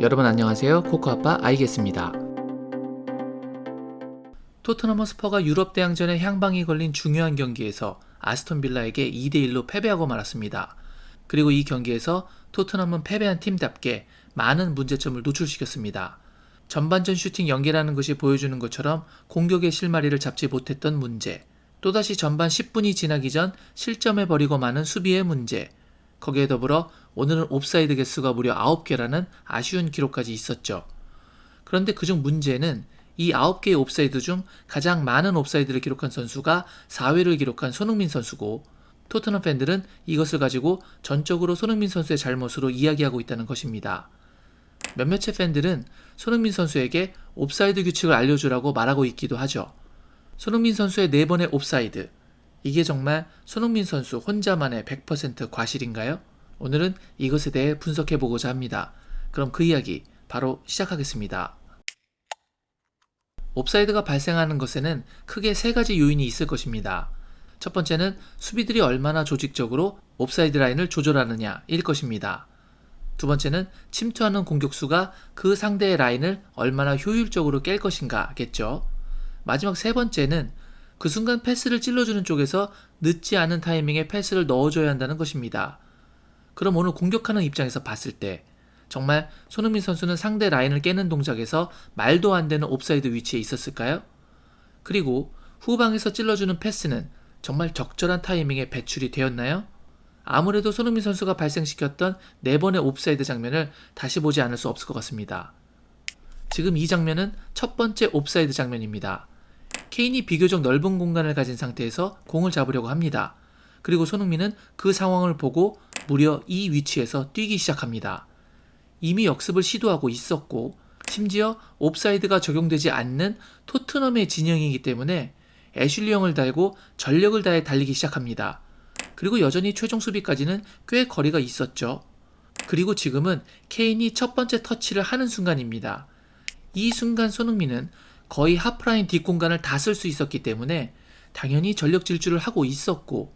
여러분 안녕하세요. 코코아빠 아이겠습니다. 토트넘 허스퍼가 유럽 대항전에 향방이 걸린 중요한 경기에서 아스톤 빌라에게 2대1로 패배하고 말았습니다. 그리고 이 경기에서 토트넘은 패배한 팀답게 많은 문제점을 노출시켰습니다. 전반전 슈팅 연계라는 것이 보여주는 것처럼 공격의 실마리를 잡지 못했던 문제, 또다시 전반 10분이 지나기 전 실점해버리고 마는 수비의 문제, 거기에 더불어 오늘은 옵사이드 개수가 무려 9개라는 아쉬운 기록까지 있었죠. 그런데 그중 문제는 이 9개의 옵사이드 중 가장 많은 옵사이드를 기록한 선수가 4회를 기록한 손흥민 선수고, 토트넘 팬들은 이것을 가지고 전적으로 손흥민 선수의 잘못으로 이야기하고 있다는 것입니다. 몇몇의 팬들은 손흥민 선수에게 옵사이드 규칙을 알려주라고 말하고 있기도 하죠. 손흥민 선수의 4번의 옵사이드, 이게 정말 손흥민 선수 혼자만의 100% 과실인가요? 오늘은 이것에 대해 분석해보고자 합니다. 그럼 그 이야기 바로 시작하겠습니다. 옵사이드가 발생하는 것에는 크게 3가지 요인이 있을 것입니다. 첫 번째는 수비들이 얼마나 조직적으로 옵사이드 라인을 조절하느냐일 것입니다. 두 번째는 침투하는 공격수가 그 상대의 라인을 얼마나 효율적으로 깰 것인가겠죠. 마지막 세 번째는 그 순간 패스를 찔러주는 쪽에서 늦지 않은 타이밍에 패스를 넣어줘야 한다는 것입니다. 그럼 오늘 공격하는 입장에서 봤을 때 정말 손흥민 선수는 상대 라인을 깨는 동작에서 말도 안 되는 옵사이드 위치에 있었을까요? 그리고 후방에서 찔러주는 패스는 정말 적절한 타이밍에 배출이 되었나요? 아무래도 손흥민 선수가 발생시켰던 4번의 옵사이드 장면을 다시 보지 않을 수 없을 것 같습니다. 지금 이 장면은 첫 번째 옵사이드 장면입니다. 케인이 비교적 넓은 공간을 가진 상태에서 공을 잡으려고 합니다. 그리고 손흥민은 그 상황을 보고 무려 이 위치에서 뛰기 시작합니다. 이미 역습을 시도하고 있었고, 심지어 옵사이드가 적용되지 않는 토트넘의 진영이기 때문에 애슐리 영을 달고 전력을 다해 달리기 시작합니다. 그리고 여전히 최종 수비까지는 꽤 거리가 있었죠. 그리고 지금은 케인이 첫 번째 터치를 하는 순간입니다. 이 순간 손흥민은 거의 하프라인 뒷공간을 다 쓸 수 있었기 때문에 당연히 전력 질주를 하고 있었고,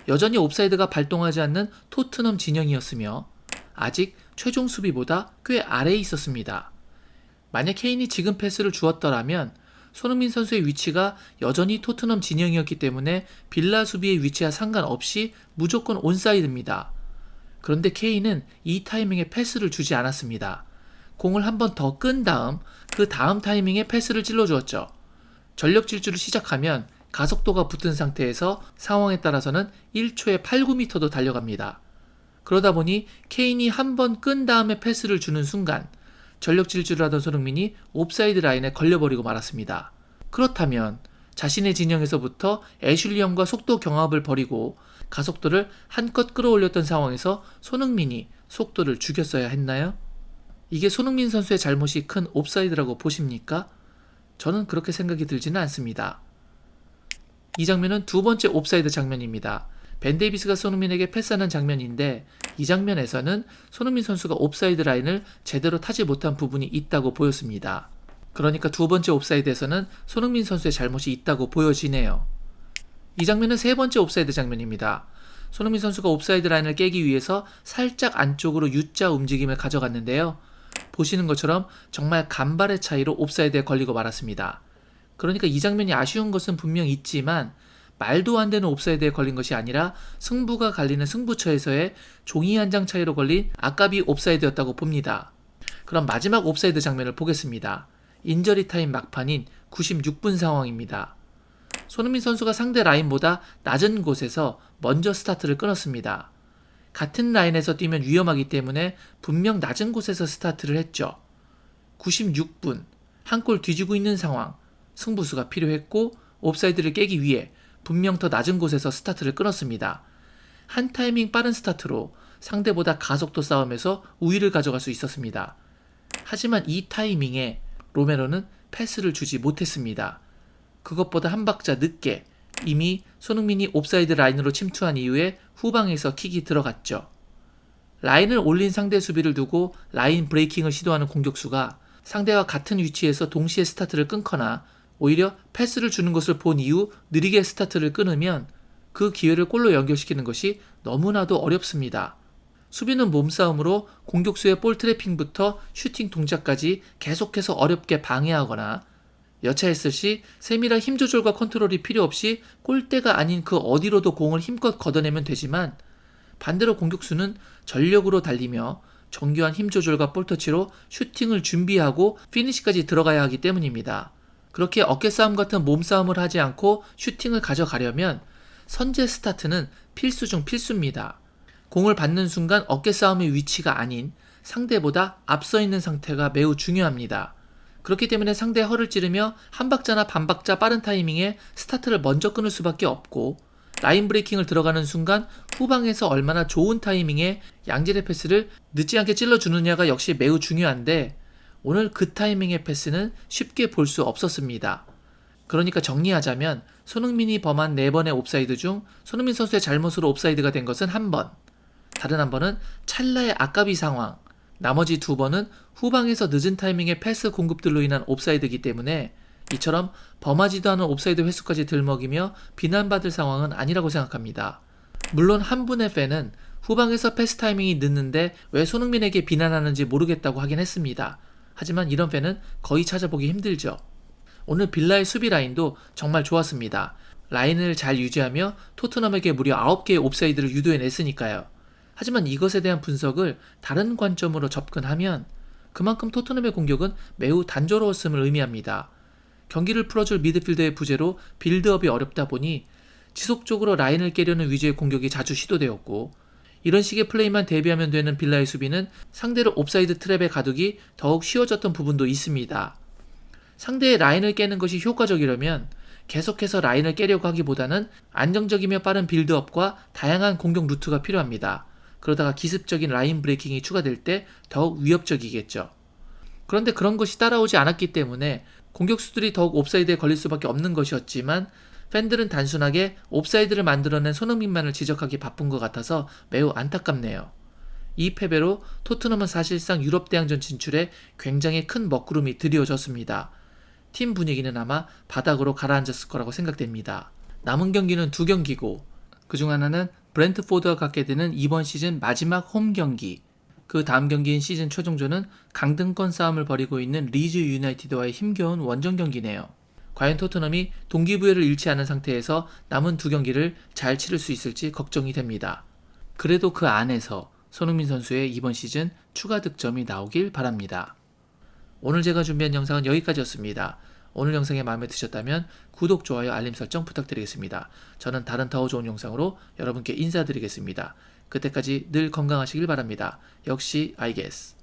여전히 옵사이드가 발동하지 않는 토트넘 진영이었으며 아직 최종 수비보다 꽤 아래에 있었습니다. 만약 케인이 지금 패스를 주었더라면 손흥민 선수의 위치가 여전히 토트넘 진영이었기 때문에 빌라 수비의 위치와 상관없이 무조건 온사이드입니다. 그런데 케인은 이 타이밍에 패스를 주지 않았습니다. 공을 한 번 더 끈 다음 그 다음 타이밍에 패스를 찔러주었죠. 전력 질주를 시작하면 가속도가 붙은 상태에서 상황에 따라서는 1초에 8, 9m도 달려갑니다. 그러다 보니 케인이 한 번 끈 다음에 패스를 주는 순간 전력 질주를 하던 손흥민이 옵사이드 라인에 걸려버리고 말았습니다. 그렇다면 자신의 진영에서부터 애슐리 영과 속도 경합을 벌이고 가속도를 한껏 끌어올렸던 상황에서 손흥민이 속도를 죽였어야 했나요? 이게 손흥민 선수의 잘못이 큰 옵사이드라고 보십니까? 저는 그렇게 생각이 들지는 않습니다. 이 장면은 두 번째 옵사이드 장면입니다. 벤 데이비스가 손흥민에게 패스하는 장면인데, 이 장면에서는 손흥민 선수가 옵사이드 라인을 제대로 타지 못한 부분이 있다고 보였습니다. 그러니까 두 번째 옵사이드에서는 손흥민 선수의 잘못이 있다고 보여지네요. 이 장면은 세 번째 옵사이드 장면입니다. 손흥민 선수가 옵사이드 라인을 깨기 위해서 살짝 안쪽으로 U자 움직임을 가져갔는데요. 보시는 것처럼 정말 간발의 차이로 옵사이드에 걸리고 말았습니다. 그러니까 이 장면이 아쉬운 것은 분명 있지만 말도 안 되는 옵사이드에 걸린 것이 아니라 승부가 갈리는 승부처에서의 종이 한 장 차이로 걸린 아까비 옵사이드였다고 봅니다. 그럼 마지막 옵사이드 장면을 보겠습니다. 인저리 타임 막판인 96분 상황입니다. 손흥민 선수가 상대 라인보다 낮은 곳에서 먼저 스타트를 끊었습니다. 같은 라인에서 뛰면 위험하기 때문에 분명 낮은 곳에서 스타트를 했죠. 96분, 한 골 뒤지고 있는 상황, 승부수가 필요했고 옵사이드를 깨기 위해 분명 더 낮은 곳에서 스타트를 끊었습니다. 한 타이밍 빠른 스타트로 상대보다 가속도 싸움에서 우위를 가져갈 수 있었습니다. 하지만 이 타이밍에 로메로는 패스를 주지 못했습니다. 그것보다 한 박자 늦게 이미 손흥민이 옵사이드 라인으로 침투한 이후에 후방에서 킥이 들어갔죠. 라인을 올린 상대 수비를 두고 라인 브레이킹을 시도하는 공격수가 상대와 같은 위치에서 동시에 스타트를 끊거나 오히려 패스를 주는 것을 본 이후 느리게 스타트를 끊으면 그 기회를 골로 연결시키는 것이 너무나도 어렵습니다. 수비는 몸싸움으로 공격수의 볼 트래핑부터 슈팅 동작까지 계속해서 어렵게 방해하거나 여차했을 시 세밀한 힘 조절과 컨트롤이 필요 없이 골대가 아닌 그 어디로도 공을 힘껏 걷어내면 되지만 반대로 공격수는 전력으로 달리며 정교한 힘 조절과 볼 터치로 슈팅을 준비하고 피니시까지 들어가야 하기 때문입니다. 그렇게 어깨싸움 같은 몸싸움을 하지 않고 슈팅을 가져가려면 선제 스타트는 필수 중 필수입니다. 공을 받는 순간 어깨싸움의 위치가 아닌 상대보다 앞서 있는 상태가 매우 중요합니다. 그렇기 때문에 상대의 허를 찌르며 한 박자나 반 박자 빠른 타이밍에 스타트를 먼저 끊을 수밖에 없고 라인 브레이킹을 들어가는 순간 후방에서 얼마나 좋은 타이밍에 양질의 패스를 늦지 않게 찔러주느냐가 역시 매우 중요한데 오늘 그 타이밍의 패스는 쉽게 볼 수 없었습니다. 그러니까 정리하자면 손흥민이 범한 4번의 옵사이드 중 손흥민 선수의 잘못으로 옵사이드가 된 것은 1번, 다른 1번은 찰나의 아까비 상황, 나머지 2번은 후방에서 늦은 타이밍의 패스 공급들로 인한 옵사이드이기 때문에 이처럼 범하지도 않은 옵사이드 횟수까지 들먹이며 비난받을 상황은 아니라고 생각합니다. 물론 한 분의 팬은 후방에서 패스 타이밍이 늦는데 왜 손흥민에게 비난하는지 모르겠다고 하긴 했습니다. 하지만 이런 팬은 거의 찾아보기 힘들죠. 오늘 빌라의 수비 라인도 정말 좋았습니다. 라인을 잘 유지하며 토트넘에게 무려 9개의 옵사이드를 유도해냈으니까요. 하지만 이것에 대한 분석을 다른 관점으로 접근하면 그만큼 토트넘의 공격은 매우 단조로웠음을 의미합니다. 경기를 풀어줄 미드필더의 부재로 빌드업이 어렵다 보니 지속적으로 라인을 깨려는 위주의 공격이 자주 시도되었고 이런 식의 플레이만 대비하면 되는 빌라의 수비는 상대를 옵사이드 트랩에 가두기 더욱 쉬워졌던 부분도 있습니다. 상대의 라인을 깨는 것이 효과적이려면 계속해서 라인을 깨려고 하기보다는 안정적이며 빠른 빌드업과 다양한 공격 루트가 필요합니다. 그러다가 기습적인 라인 브레이킹이 추가될 때 더욱 위협적이겠죠. 그런데 그런 것이 따라오지 않았기 때문에 공격수들이 더욱 옵사이드에 걸릴 수밖에 없는 것이었지만 팬들은 단순하게 옵사이드를 만들어낸 손흥민만을 지적하기 바쁜 것 같아서 매우 안타깝네요. 이 패배로 토트넘은 사실상 유럽 대항전 진출에 굉장히 큰 먹구름이 드리워졌습니다. 팀 분위기는 아마 바닥으로 가라앉았을 거라고 생각됩니다. 남은 경기는 2경기고 그중 하나는 브렌트포드와 갖게 되는 이번 시즌 마지막 홈 경기, 그 다음 경기인 시즌 최종전은 강등권 싸움을 벌이고 있는 리즈 유나이티드와의 힘겨운 원정 경기네요. 과연 토트넘이 동기부여를 잃지 않은 상태에서 남은 2경기를 잘 치를 수 있을지 걱정이 됩니다. 그래도 그 안에서 손흥민 선수의 이번 시즌 추가 득점이 나오길 바랍니다. 오늘 제가 준비한 영상은 여기까지였습니다. 오늘 영상이 마음에 드셨다면 구독, 좋아요, 알림 설정 부탁드리겠습니다. 저는 다른 더 좋은 영상으로 여러분께 인사드리겠습니다. 그때까지 늘 건강하시길 바랍니다. 역시 I guess.